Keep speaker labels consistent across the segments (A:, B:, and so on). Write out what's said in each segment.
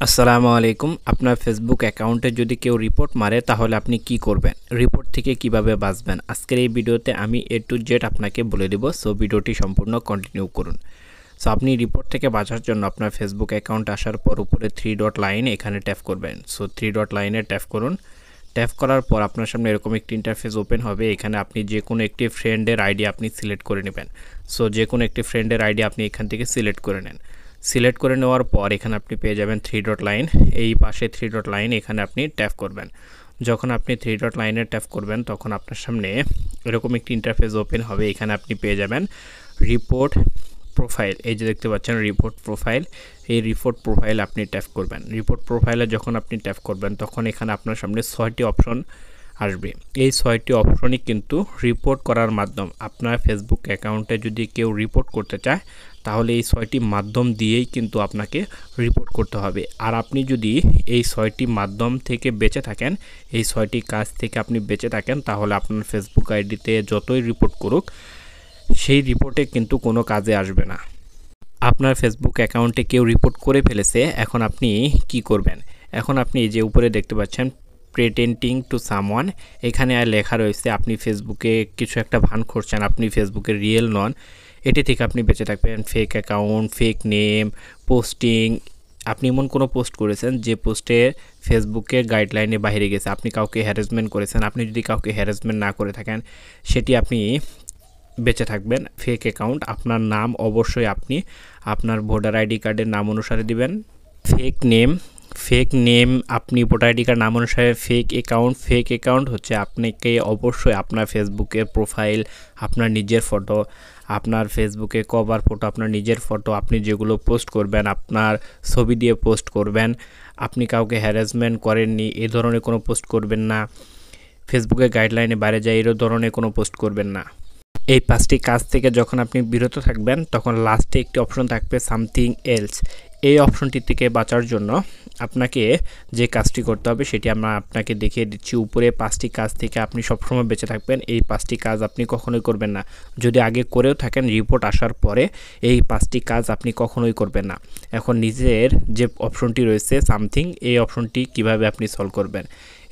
A: আসসালামু আলাইকুম। আপনার ফেসবুক অ্যাকাউন্টে যদি কেউ রিপোর্ট মারে তাহলে আপনি কি করবেন? রিপোর্ট থেকে কিভাবে বাঁচবেন? আজকের এই ভিডিওতে আমি A to Z আপনাকে বলে দেব। সো ভিডিওটি সম্পূর্ণ কন্টিনিউ করুন। সো আপনি রিপোর্ট থেকে বাঁচার জন্য আপনার ফেসবুক অ্যাকাউন্টে আসার পর উপরে 3 ডট লাইন এখানে ট্যাপ করবেন। সো 3 ডট লাইনে ট্যাপ করুন। ট্যাপ করার পর আপনার সামনে এরকম একটি ইন্টারফেস ওপেন হবে। এখানে আপনি যে কোনো একটি ফ্রেন্ডের আইডি আপনি সিলেক্ট করে নেবেন। সো যে কোনো একটি ফ্রেন্ডের আইডি আপনি এখান থেকে সিলেক্ট করে নেন। সিলেক্ট করে নেওয়ার পর এখানে আপনি পেয়ে যাবেন 3 ডট লাইন। এই পাশে 3 ডট লাইন এখানে আপনি ট্যাপ করবেন। যখন আপনি 3 ডট লাইনে ট্যাপ করবেন তখন আপনার সামনে এরকম একটি ইন্টারফেস ওপেন হবে। এখানে আপনি পেয়ে যাবেন রিপোর্ট প্রোফাইল। এই যে দেখতে পাচ্ছেন রিপোর্ট প্রোফাইল, এই রিপোর্ট প্রোফাইল আপনি ট্যাপ করবেন। রিপোর্ট প্রোফাইলে যখন আপনি ট্যাপ করবেন তখন এখানে আপনার সামনে 6টি অপশন আসবে। এই 6টি অপশনই কিন্তু রিপোর্ট করার মাধ্যম। আপনার ফেসবুক অ্যাকাউন্টে যদি কেউ রিপোর্ট করতে চায় তাহলে এই 6টি মাধ্যম দিয়েই কিন্তু আপনাকে রিপোর্ট করতে হবে। আর আপনি যদি এই 6টি মাধ্যম থেকে বেঁচে থাকেন, এই 6টি কাজ থেকে আপনি বেঁচে থাকেন, তাহলে আপনার ফেসবুক আইডিতে যতই রিপোর্ট করুক সেই রিপোর্টে কিন্তু কোনো কাজে আসবে না। আপনার ফেসবুক অ্যাকাউন্টে কেউ রিপোর্ট করে ফেলেছে, এখন আপনি কি করবেন? এখন আপনি যে উপরে দেখতে পাচ্ছেন প্রেটেন্ডিং টু সামওয়ান, এখানে আর লেখা রয়েছে আপনি ফেসবুকে কিছু একটা ভান করছেন, আপনি ফেসবুকের রিয়েল নন, এটি থেকে আপনি বেঁচে থাকবেন। Fake account, fake name, posting, আপনি এমন কোনো পোস্ট করেছেন যে পোস্টে ফেসবুকের গাইডলাইনে বাইরে গেছে, আপনি কাউকে হ্যারাসমেন্ট করেছেন, আপনি যদি কাউকে হ্যারাসমেন্ট না করে থাকেন সেটি আপনি বেঁচে থাকবেন। ফেক অ্যাকাউন্ট, আপনার নাম অবশ্যই আপনি আপনার ভোটার আইডি কার্ডের নাম অনুসারে দিবেন। ফেক নেম আপনি ভোটার আইডি কার্ড নাম অনুসারে। ফেক অ্যাকাউন্ট হচ্ছে আপনাকে অবশ্যই আপনার ফেসবুকের প্রোফাইল, আপনার নিজের ফটো, আপনার ফেসবুকে কভার ফটো, আপনার নিজের ফটো, আপনি যেগুলো পোস্ট করবেন আপনার ছবি দিয়ে পোস্ট করবেন। আপনি কাউকে হ্যারাসমেন্ট করেননি এ ধরনের কোনো পোস্ট করবেন না। ফেসবুকের গাইডলাইনে বাইরে যায় এর ধরনের কোনো পোস্ট করবেন না। এই 5টি কাজ থেকে যখন আপনি বিরত থাকবেন তখন লাস্টে একটি অপশন থাকবে সামথিং এলস। এই অপশনটি থেকে বাঁচার জন্য আপনাকে যে কাজটি করতে হবে সেটি আমরা আপনাকে দেখিয়ে দিচ্ছি। উপরে 5টি কাজ থেকে আপনি সবসময় বেঁচে থাকবেন। এই 5টি কাজ আপনি কখনোই করবেন না। যদি আগে করেও থাকেন রিপোর্ট আসার পরে এই 5টি কাজ আপনি কখনোই করবেন না। এখন নিজের যে অপশনটি রয়েছে সামথিং, এই অপশনটি কিভাবে আপনি সলভ করবেন?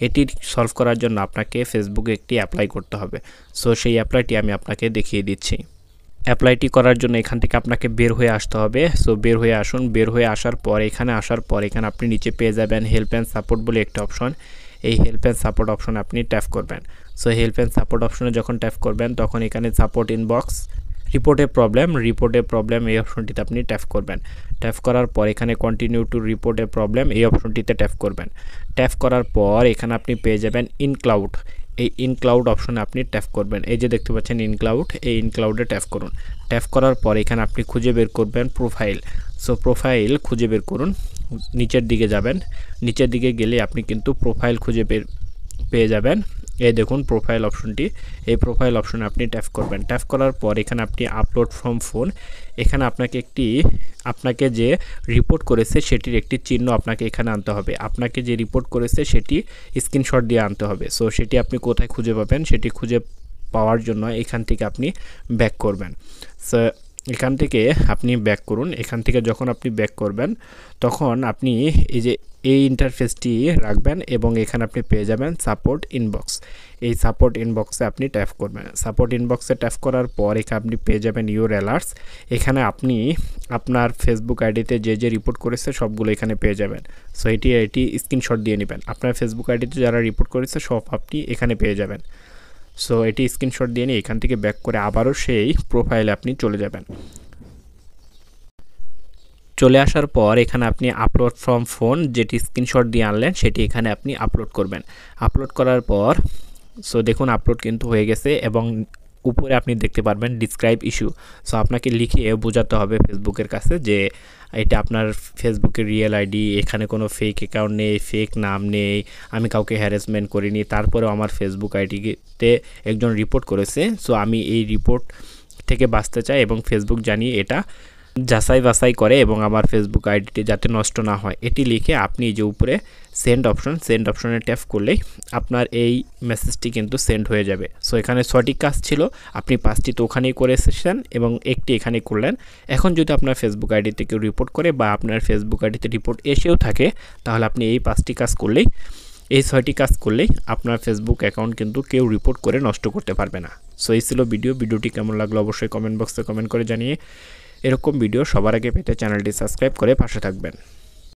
A: এটি সলভ করার জন্য আপনাকে ফেসবুকে একটি অ্যাপ্লাই করতে হবে। সো সেই অ্যাপ্লাইটি আমি আপনাকে দেখিয়ে দিচ্ছি। অ্যাপ্লাইটি করার জন্য এখান থেকে আপনাকে বের হয়ে আসতে হবে। সো বের হয়ে আসুন। বের হয়ে আসার পর এখানে আপনি নিচে পেয়ে যাবেন হেল্প অ্যান্ড সাপোর্ট বলে একটা অপশন। এই হেল্প অ্যান্ড সাপোর্ট অপশনে আপনি ট্যাপ করবেন। সো হেল্প অ্যান্ড সাপোর্ট অপশনে যখন ট্যাপ করবেন তখন এখানে সাপোর্ট ইনবক্স, রিপোর্টে প্রবলেম এই অপশনটিতে আপনি ট্যাপ করবেন। ট্যাপ করার পর এখানে continue to report A problem এই অপশনটিতে ট্যাপ করবেন। ট্যাপ করার পর এখানে আপনি পেয়ে যাবেন ইনক্লাউড। এই ইনক্লাউড অপশনে আপনি ট্যাপ করবেন। এই যে দেখতে পাচ্ছেন ইনক্লাউড, এই ইনক্লাউডে ট্যাপ করুন। ট্যাপ করার পর এখানে আপনি খুঁজে বের করবেন প্রোফাইল। সো প্রোফাইল খুঁজে বের করুন। নিচের দিকে যাবেন, নিচের দিকে গেলে আপনি কিন্তু প্রোফাইল খুঁজে পেয়ে যাবেন। এই দেখুন প্রোফাইল অপশনটি, এই প্রোফাইল অপশনে আপনি ট্যাপ করবেন। ট্যাপ করার পর এখানে আপনি আপলোড ফ্রম ফোন, এখানে আপনাকে যে রিপোর্ট করেছে সেটির একটি চিহ্ন আপনাকে এখানে আনতে হবে। আপনাকে যে রিপোর্ট করেছে সেটি স্ক্রিনশট দিয়ে আনতে হবে। সো সেটি আপনি কোথায় খুঁজে পাবেন? সেটি খুঁজে পাওয়ার জন্য এখান থেকে আপনি ব্যাক করবেন। সো এখান থেকে আপনি ব্যাক করুন। এখান থেকে যখন আপনি ব্যাক করবেন তখন আপনি এই ইন্টারফেসটি রাখবেন এবং এখানে আপনি পেয়ে যাবেন সাপোর্ট ইনবক্স। এই সাপোর্ট ইনবক্সে আপনি ট্যাপ করবেন। সাপোর্ট ইনবক্সে ট্যাপ করার পর এখানে আপনি পেয়ে যাবেন ইউর অ্যালার্টস। এখানে আপনি আপনার ফেসবুক আইডিতে যে রিপোর্ট করেছে সবগুলো এখানে পেয়ে যাবেন। সো এটি স্ক্রিনশট দিয়ে নেবেন। আপনার ফেসবুক আইডিতে যারা রিপোর্ট করেছে সব আপনি এখানে পেয়ে যাবেন। সো এটি স্ক্রিনশট দিয়ে নিয়ে এখান থেকে ব্যাক করে আবারও সেই প্রোফাইলে আপনি চলে যাবেন। চলে আসার পর এখানে আপনি আপলোড ফ্রম ফোন যেটি স্ক্রিনশট দিয়ে আনলেন সেটি এখানে আপনি আপলোড করবেন। আপলোড করার পর সো দেখুন আপলোড কিন্তু হয়ে গেছে এবং উপরে আপনি দেখতে পারবেন ডিসক্রাইব ইস্যু। সো আপনাকে লিখিয়ে বোঝাতে হবে ফেসবুকের কাছে যে এটা আপনার ফেসবুকের রিয়েল আইডি, এখানে কোনো ফেক অ্যাকাউন্ট নেই, ফেক নাম নেই, আমি কাউকে হ্যারাসমেন্ট করিনি, তারপরেও আমার ফেসবুক আইডিতে একজন রিপোর্ট করেছে। সো আমি এই রিপোর্ট থেকে বাঁচতে চাই এবং ফেসবুক জানিয়ে এটা যাচাই বাছাই করে এবং আমার ফেসবুক আইডিটি যাতে নষ্ট না হয় এটি লিখে আপনি যে উপরে সেন্ড অপশনে ট্যাপ করলেই আপনার এই মেসেজটি কিন্তু সেন্ড হয়ে যাবে। সো এখানে 6টি কাজ ছিল, আপনি 5টি তো ওখানেই করে এসেছেন এবং একটি এখানে করলেন। এখন যদি আপনার ফেসবুক আইডিতে কেউ রিপোর্ট করে বা আপনার ফেসবুক আইডিতে রিপোর্ট এসেও থাকে, তাহলে আপনি এই 5টি কাজ করলেই, এই 6টি কাজ করলেই আপনার ফেসবুক অ্যাকাউন্ট কিন্তু কেউ রিপোর্ট করে নষ্ট করতে পারবে না। সো এই ছিল ভিডিওটি কেমন লাগলো অবশ্যই কমেন্ট বক্সে কমেন্ট করে জানিয়ে এরকম ভিডিও সবার আগে পেতে চ্যানেলটি সাবস্ক্রাইব করে পাশে থাকবেন।